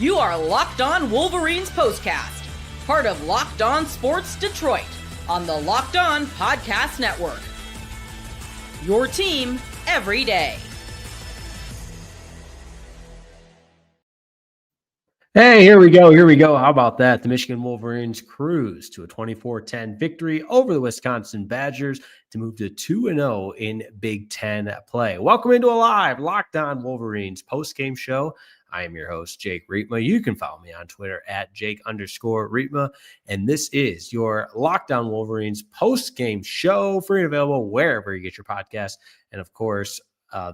You are Locked On Wolverines POSTCAST, part of Locked On Sports Detroit on the Locked On Podcast Network. Your team every day. Hey, here we go. How about that? The Michigan Wolverines cruise to a 24-10 victory over the Wisconsin Badgers to move to 2-0 in Big Ten play. Welcome into a live Locked On Wolverines post-game show. I am your host, Jake Riepma. You can follow me on Twitter at Jake_Riepma. And this is your Locked On Wolverines post-game show, free and available wherever you get your podcasts. And of course,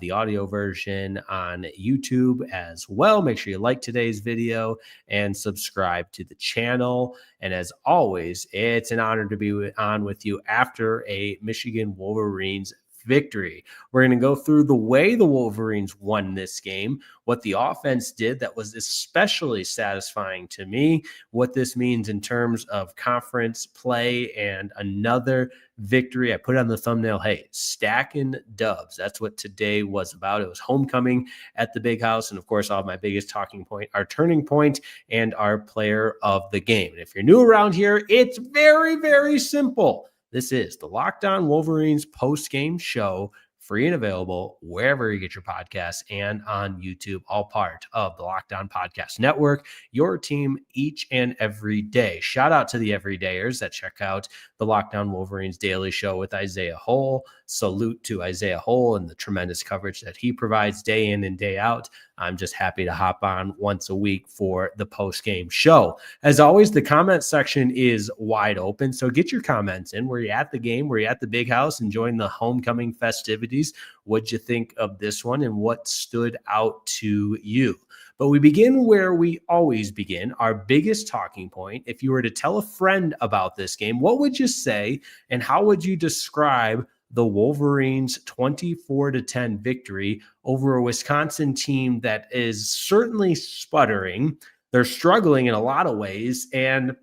the audio version on YouTube as well. Make sure you like today's video and subscribe to the channel. And as always, it's an honor to be on with you after a Michigan Wolverines victory. We're going to go through the way the Wolverines won this game, what the offense did that was especially satisfying to me, what this means in terms of conference play, and another victory. I put on the thumbnail, hey, stacking dubs. That's what today was about. It was homecoming at the Big House. And of course, I'll have my biggest talking point, our turning point, and our player of the game. And if you're new around here, it's very, very simple. This is the Locked On Wolverines post-game show, free and available wherever you get your podcasts and on YouTube, all part of the Locked On Podcast Network, your team each and every day. Shout out to the everydayers that check out the Locked On Wolverines daily show with Isaiah Hull. Salute to Isaiah Hull and the tremendous coverage that he provides day in and day out. I'm just happy to hop on once a week for the post-game show. As always, the comment section is wide open, so get your comments in. Were you at the game? Were you at the Big House enjoying the homecoming festivities? What'd you think of this one, and what stood out to you? But we begin where we always begin, our biggest talking point. If you were to tell a friend about this game, what would you say, and how would you describe the Wolverines' 24-10 victory over a Wisconsin team that is certainly sputtering? They're struggling in a lot of ways, and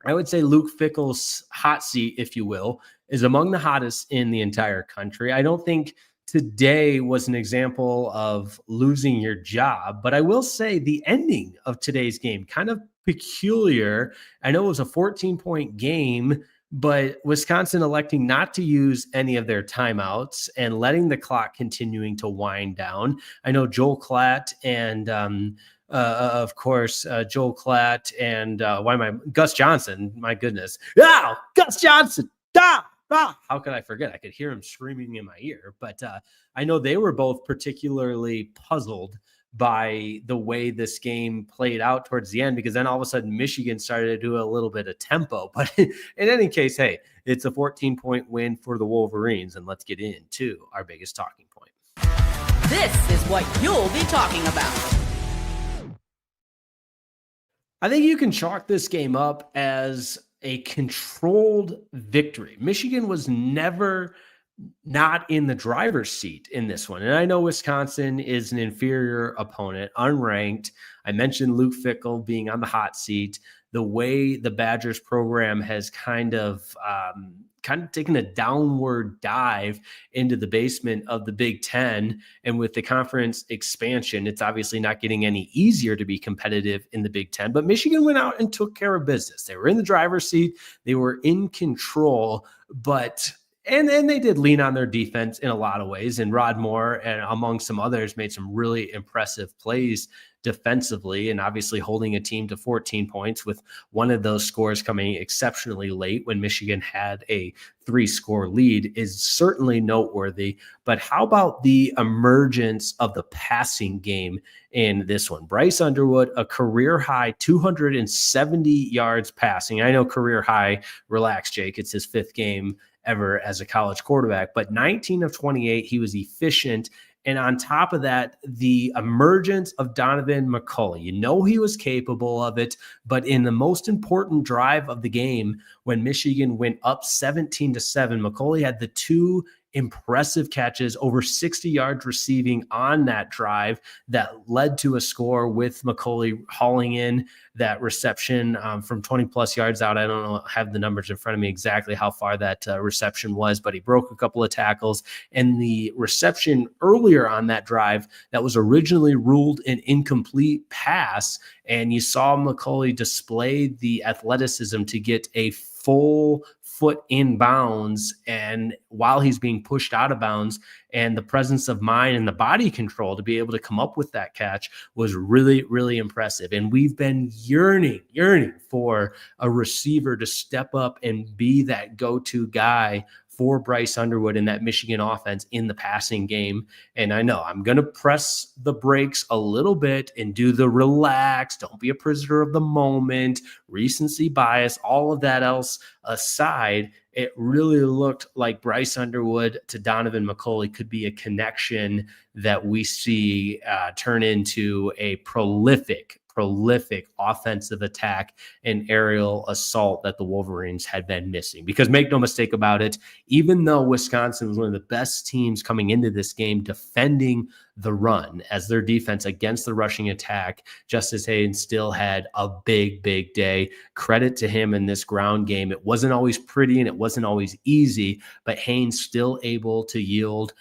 I would say Luke Fickell's hot seat, if you will, is among the hottest in the entire country. I don't think today was an example of losing your job, but I will say the ending of today's game, kind of peculiar. I know it was a 14-point game, but Wisconsin electing not to use any of their timeouts and letting the clock continuing to wind down. I know Joel Klatt and Joel Klatt and Gus Johnson, my goodness. Oh, Gus Johnson. How could I forget? I could hear him screaming in my ear. But I know they were both particularly puzzled by the way this game played out towards the end, because then all of a sudden Michigan started to do a little bit of tempo. But in any case, hey, it's a 14-point win for the Wolverines, and let's get into our biggest talking point. This is what you'll be talking about. I think you can chalk this game up as a controlled victory. Michigan was never not in the driver's seat in this one. And I know Wisconsin is an inferior opponent, unranked. I mentioned Luke Fickell being on the hot seat. The way the Badgers program has kind of taken a downward dive into the basement of the Big Ten. And with the conference expansion, it's obviously not getting any easier to be competitive in the Big Ten. But Michigan went out and took care of business. They were in the driver's seat. They were in control, but And they did lean on their defense in a lot of ways. And Rod Moore, and among some others, made some really impressive plays defensively, and obviously holding a team to 14 points, with one of those scores coming exceptionally late when Michigan had a 3-score lead, is certainly noteworthy. But how about the emergence of the passing game in this one? Bryce Underwood, a career high 270 yards passing. I know career high, relax, Jake, it's his 5th game ever as a college quarterback, but 19 of 28, he was efficient. And on top of that, the emergence of Donaven McCulley. You know he was capable of it, but in the most important drive of the game, when Michigan went up 17-7, McCulley had the 2 impressive catches, over 60 yards receiving on that drive that led to a score with McCulley hauling in that reception from 20 plus yards out. I don't know, have the numbers in front of me exactly how far that reception was, but he broke a couple of tackles. And the reception earlier on that drive that was originally ruled an incomplete pass, and you saw McCulley display the athleticism to get a full foot in bounds, and while he's being pushed out of bounds, and the presence of mind and the body control to be able to come up with that catch was really, really impressive. And we've been yearning for a receiver to step up and be that go-to guy for Bryce Underwood in that Michigan offense in the passing game. And I know I'm going to press the brakes a little bit and do the relax, don't be a prisoner of the moment, recency bias, all of that else aside. It really looked like Bryce Underwood to Donaven McCulley could be a connection that we see turn into a prolific offensive attack and aerial assault that the Wolverines had been missing. Because make no mistake about it, even though Wisconsin was one of the best teams coming into this game defending the run as their defense against the rushing attack, Justice Haynes still had a big day. Credit to him in this ground game. It wasn't always pretty and it wasn't always easy, but Haynes still able to yield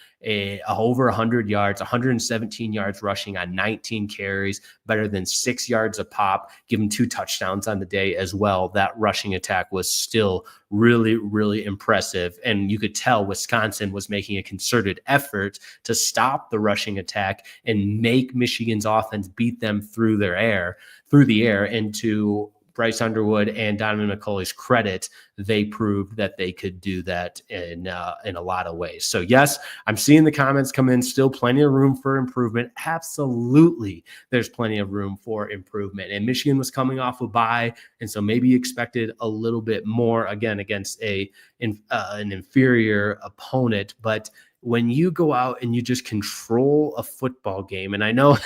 over 100 yards, 117 yards rushing on 19 carries, better than 6 yards a pop, give him 2 touchdowns on the day as well. That rushing attack was still really impressive. And you could tell Wisconsin was making a concerted effort to stop the rushing attack and make Michigan's offense beat them through the air. And to Bryce Underwood and Donaven McCulley's credit, they proved that they could do that in a lot of ways. So yes, I'm seeing the comments come in. Still plenty of room for improvement. Absolutely, there's plenty of room for improvement. And Michigan was coming off a bye, and so maybe expected a little bit more again against an inferior opponent, but when you go out and you just control a football game, and I know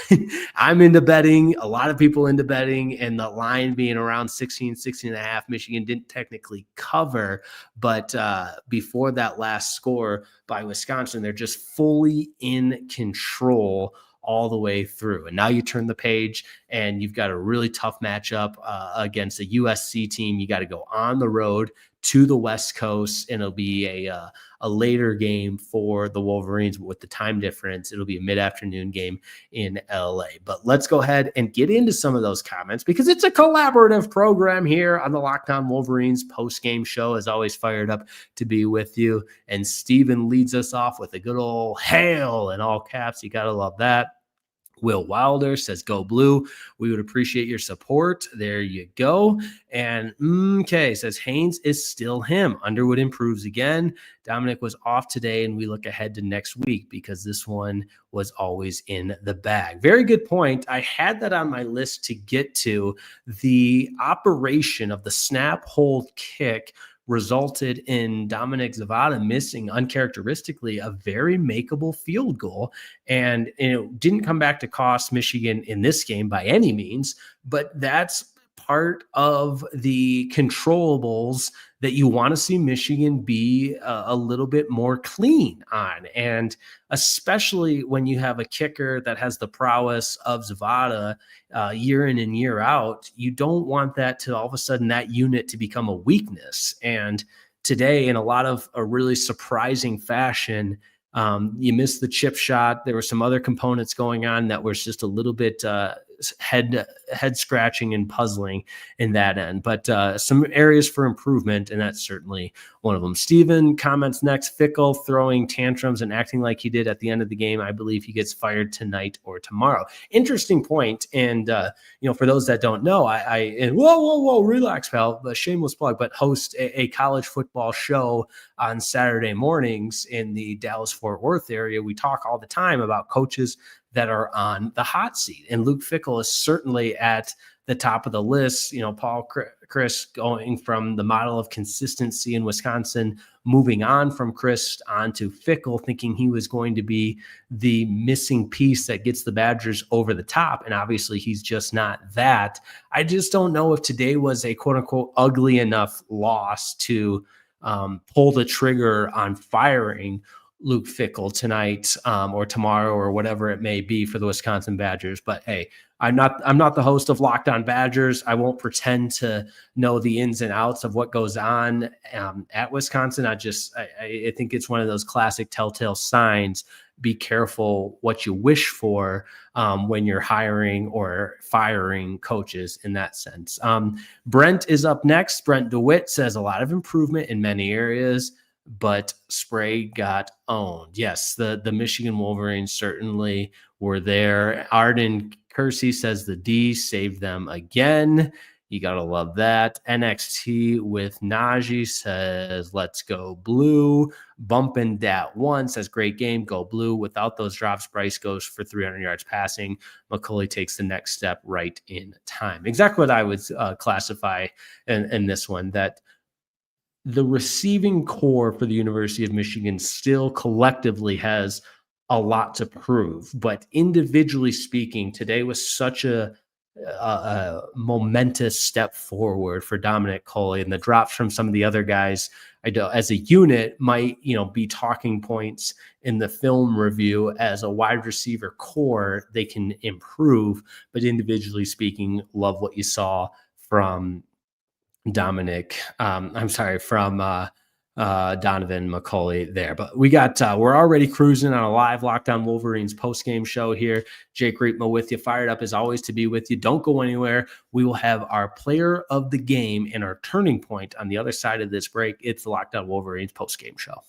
I'm into betting, a lot of people into betting, and the line being around 16 and a half, Michigan didn't technically cover, but before that last score by Wisconsin, they're just fully in control all the way through. And now you turn the page and you've got a really tough matchup against a USC team. You got to go on the road to the West Coast, and it'll be a later game for the Wolverines. But with the time difference, it'll be a mid-afternoon game in LA. But let's go ahead and get into some of those comments, because it's a collaborative program here on the Locked On Wolverines post-game show. As always, fired up to be with you. And Steven leads us off with a good old hail in all caps. You got to love that. Will Wilder says, "Go Blue. We would appreciate your support." There you go. And MK says, "Haynes is still him. Underwood improves again. Dominic was off today, and we look ahead to next week because this one was always in the bag." Very good point. I had that on my list to get to. The operation of the snap, hold, kick resulted in Dominic Zavada missing uncharacteristically a very makeable field goal. And it didn't come back to cost Michigan in this game by any means, but that's part of the controllables that you want to see Michigan be a little bit more clean on. And especially when you have a kicker that has the prowess of Zavada year in and year out, you don't want that to all of a sudden that unit to become a weakness. And today, in a lot of a really surprising fashion, you missed the chip shot. There were some other components going on that was just a little bit head scratching and puzzling in that end, but some areas for improvement, and that's certainly one of them. Steven comments next: "Fickle throwing tantrums and acting like he did at the end of the game. I believe he gets fired tonight or tomorrow." Interesting point. And for those that don't know, I whoa, relax, pal. A shameless plug, but host a college football show on Saturday mornings in the Dallas-Fort Worth area. We talk all the time about coaches that are on the hot seat, and Luke Fickell is certainly at the top of the list. Paul Chris going from the model of consistency in Wisconsin, moving on from Chris onto Fickell, thinking he was going to be the missing piece that gets the Badgers over the top. And obviously he's just not that. I just don't know if today was a quote unquote ugly enough loss to pull the trigger on firing, Luke Fickell tonight or tomorrow or whatever it may be for the Wisconsin Badgers. But hey, I'm not the host of Locked On Badgers. I won't pretend to know the ins and outs of what goes on at Wisconsin. I think it's one of those classic telltale signs. Be careful what you wish for when you're hiring or firing coaches in that sense. Brent is up next. Brent DeWitt says a lot of improvement in many areas, but Spray got owned. Yes, the Michigan Wolverines certainly were there. Arden Kersey says the D saved them again. You got to love that. NXT with Najee says, let's go blue. Bumpin' Dat One says, great game, go blue. Without those drops, Bryce goes for 300 yards passing. McCulley takes the next step right in time. Exactly what I would classify in this one, that the receiving core for the University of Michigan still collectively has a lot to prove. But individually speaking, today was such a momentous step forward for Donaven McCulley, and the drops from some of the other guys as a unit might be talking points in the film review. As a wide receiver core, they can improve, but individually speaking, love what you saw from Donaven McCulley there. But we're already cruising on a live Locked On Wolverines post-game show here. Jake Reitma with you, fired up as always to be with you. Don't go anywhere. We will have our player of the game and our turning point on the other side of this break. It's the Locked On Wolverines post-game show.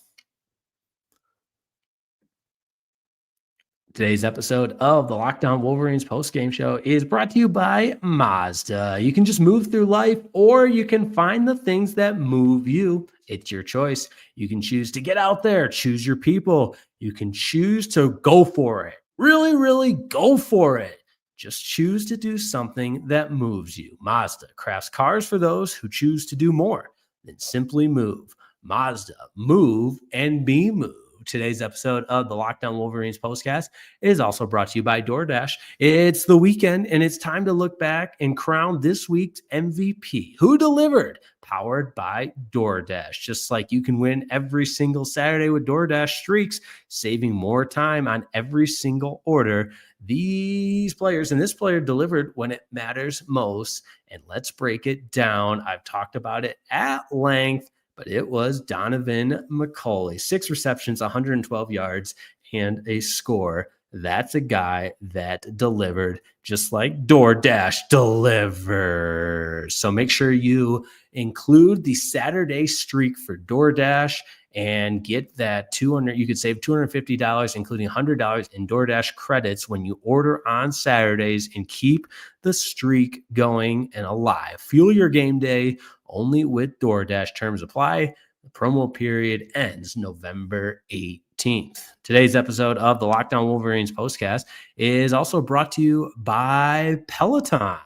Today's episode of the Locked On Wolverines postgame show is brought to you by Mazda. You can just move through life, or you can find the things that move you. It's your choice. You can choose to get out there, choose your people. You can choose to go for it. Really, really go for it. Just choose to do something that moves you. Mazda crafts cars for those who choose to do more than simply move. Mazda, move and be moved. Today's episode of the Locked On Wolverines postcast is also brought to you by DoorDash. It's the weekend, and it's time to look back and crown this week's MVP. Who delivered? Powered by DoorDash. Just like you can win every single Saturday with DoorDash streaks, saving more time on every single order. These players and this player delivered when it matters most. And let's break it down. I've talked about it at length, but it was Donaven McCulley. 6 receptions, 112 yards, and a score. That's a guy that delivered just like DoorDash delivers. So make sure you include the Saturday streak for DoorDash and get that $200. You could save $250, including $100 in DoorDash credits when you order on Saturdays, and keep the streak going and alive. Fuel your game day only with DoorDash. Terms apply. The promo period ends November 18th. Today's episode of the Locked On Wolverines postcast is also brought to you by Peloton.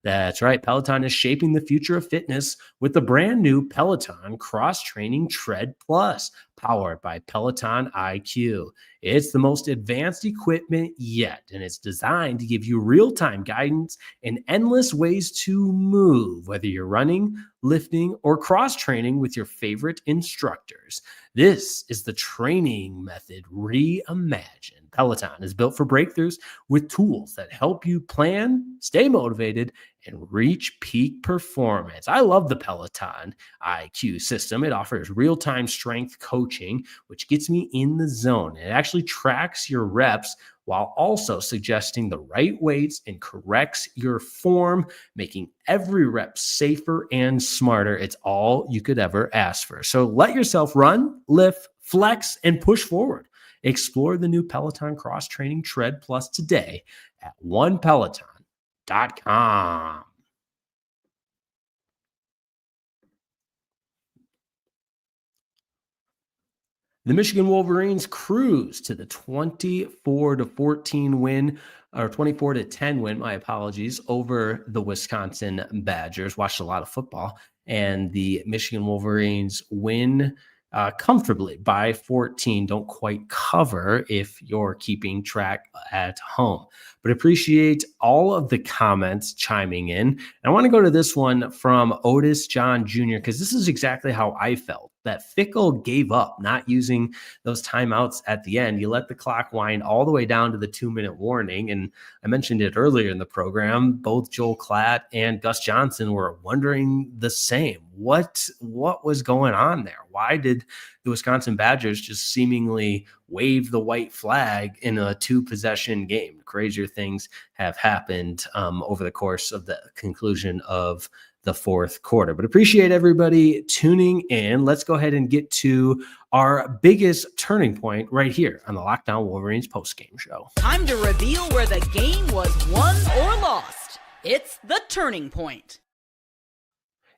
That's right. Peloton is shaping the future of fitness with the brand new Peloton Cross-Training Tread Plus, powered by Peloton IQ. It's the most advanced equipment yet, and it's designed to give you real-time guidance and endless ways to move, whether you're running, lifting, or cross-training with your favorite instructors. This is the training method reimagined. Peloton is built for breakthroughs with tools that help you plan, stay motivated, and reach peak performance. I love the Peloton IQ system. It offers real-time strength coaching, which gets me in the zone. It actually tracks your reps while also suggesting the right weights and corrects your form, making every rep safer and smarter. It's all you could ever ask for. So let yourself run, lift, flex, and push forward. Explore the new Peloton Cross-Training Tread Plus today at onepeloton.com. The Michigan Wolverines cruise to the 24-14 win, or 24-10 win, my apologies, over the Wisconsin Badgers. Watched a lot of football, and the Michigan Wolverines win comfortably by 14. Don't quite cover if you're keeping track at home, but appreciate all of the comments chiming in. And I want to go to this one from Otis John Jr., because this is exactly how I felt Fickell gave up not using those timeouts at the end. You let the clock wind all the way down to the 2-minute warning. And I mentioned it earlier in the program, both Joel Klatt and Gus Johnson were wondering the same. What was going on there? Why did the Wisconsin Badgers just seemingly wave the white flag in a 2-possession game? Crazier things have happened over the course of the conclusion of the fourth quarter. But appreciate everybody tuning in. Let's go ahead and get to our biggest turning point right here on the Locked On Wolverines postgame show. Time to reveal where the game was won or lost. It's the turning point.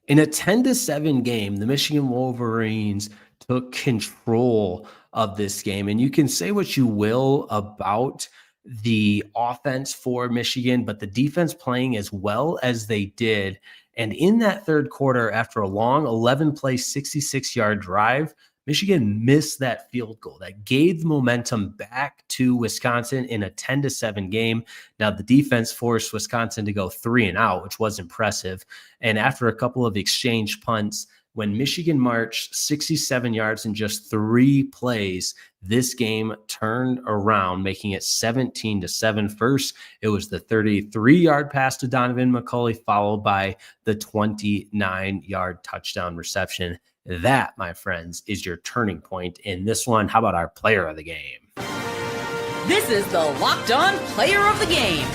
In a 10-7 game, the Michigan Wolverines took control of this game. And you can say what you will about the offense for Michigan, but the defense playing as well as they did. And in that third quarter, after a long 11-play, 66-yard drive, Michigan missed that field goal that gave the momentum back to Wisconsin in a 10-7 game. Now, the defense forced Wisconsin to go 3 and out, which was impressive. And after a couple of exchange punts, when Michigan marched 67 yards in just 3 plays, this game turned around, making it 17-7. First, it was the 33-yard pass to Donaven McCulley, followed by the 29-yard touchdown reception. That, my friends, is your turning point in this one. How about our player of the game? This is the Locked On Player of the Game.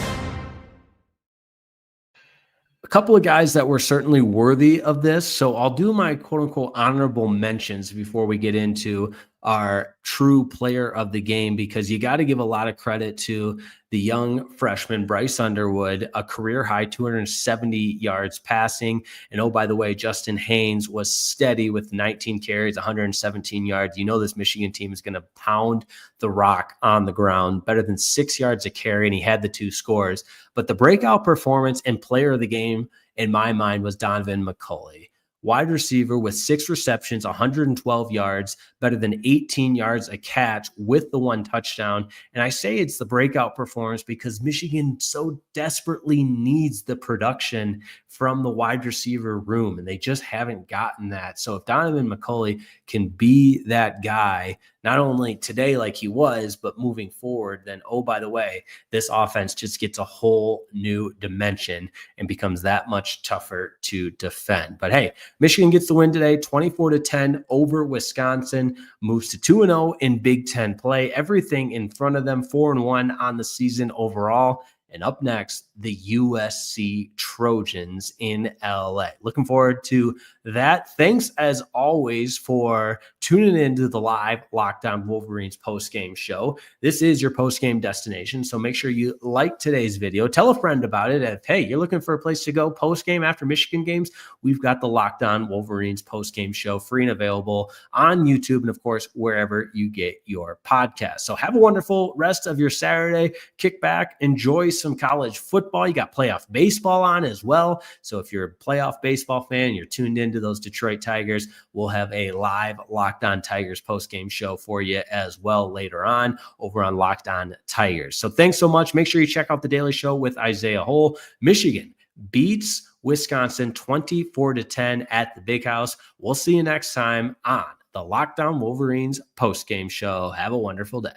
A couple of guys that were certainly worthy of this. So I'll do my quote unquote honorable mentions before we get into our true player of the game, because you got to give a lot of credit to the young freshman, Bryce Underwood, a career high 270 yards passing. And oh, by the way, Justice Haynes was steady with 19 carries, 117 yards. You know, this Michigan team is going to pound the rock on the ground, better than 6 yards a carry. And he had the 2 scores, but the breakout performance and player of the game in my mind was Donaven McCulley. Wide receiver with 6 receptions, 112 yards, better than 18 yards a catch with the 1 touchdown. And I say it's the breakout performance because Michigan so desperately needs the production from the wide receiver room, and they just haven't gotten that. So if Donaven McCulley can be that guy, not only today like he was, but moving forward, then, oh, by the way, this offense just gets a whole new dimension and becomes that much tougher to defend. But hey, Michigan gets the win today, 24-10 over Wisconsin, moves to 2-0 in Big Ten play. Everything in front of them, 4-1 on the season overall. And up next, the USC Trojans in LA. Looking forward to that. Thanks, as always, for tuning into the live Locked On Wolverines postgame show. This is your postgame destination, so make sure you like today's video. Tell a friend about it. If, hey, you're looking for a place to go postgame after Michigan games, we've got the Locked On Wolverines postgame show, free and available on YouTube and, of course, wherever you get your podcast. So have a wonderful rest of your Saturday. Kick back, enjoy some college football. You got playoff baseball on as well. So if you're a playoff baseball fan, you're tuned into those Detroit Tigers, we'll have a live Locked On Tigers postgame show for you as well later on over on Locked On Tigers. So thanks so much. Make sure you check out the Daily Show with Isaiah Hole. Michigan beats Wisconsin 24-10 at the Big House. We'll see you next time on the Locked On Wolverines postgame show. Have a wonderful day.